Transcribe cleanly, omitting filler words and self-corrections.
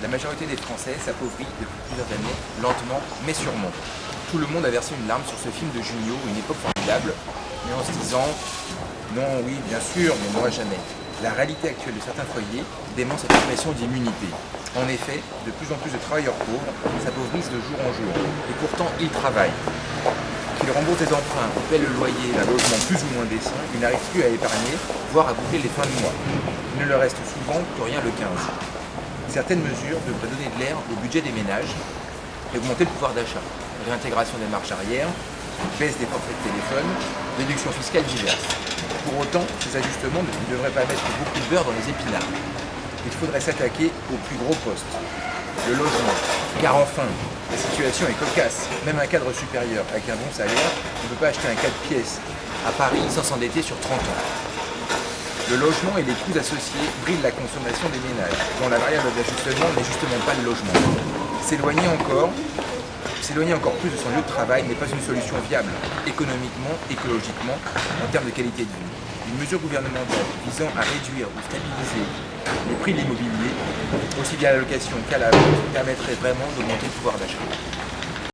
La majorité des Français s'appauvrit depuis plusieurs années, lentement mais sûrement. Tout le monde a versé une larme sur ce film de Junio, une époque formidable, mais en se disant « non, oui, bien sûr, mais moi jamais ». La réalité actuelle de certains foyers dément cette impression d'immunité. En effet, de plus en plus de travailleurs pauvres s'appauvrissent de jour en jour, et pourtant ils travaillent. Qu'ils remboursent des emprunts ou paient le loyer d'un logement plus ou moins décent, ils n'arrivent plus à épargner, voire à boucler les fins de mois. Il ne leur reste souvent que rien le 15. Certaines mesures devraient donner de l'air au budget des ménages et augmenter le pouvoir d'achat. Réintégration des marges arrière, baisse des forfaits de téléphone, déductions fiscales diverses. Pour autant, ces ajustements ne devraient pas mettre beaucoup de beurre dans les épinards. Il faudrait s'attaquer au plus gros poste, le logement. Car enfin, la situation est cocasse. Même un cadre supérieur avec un bon salaire ne peut pas acheter un 4 pièces à Paris sans s'endetter sur 30 ans. Le logement et les coûts associés brillent la consommation des ménages, dont la variable d'ajustement n'est justement pas le logement. S'éloigner encore plus de son lieu de travail n'est pas une solution viable, économiquement, écologiquement, en termes de qualité de vie. Une mesure gouvernementale visant à réduire ou stabiliser les prix de l'immobilier, aussi bien à la location qu'à la vente, permettrait vraiment d'augmenter le pouvoir d'achat.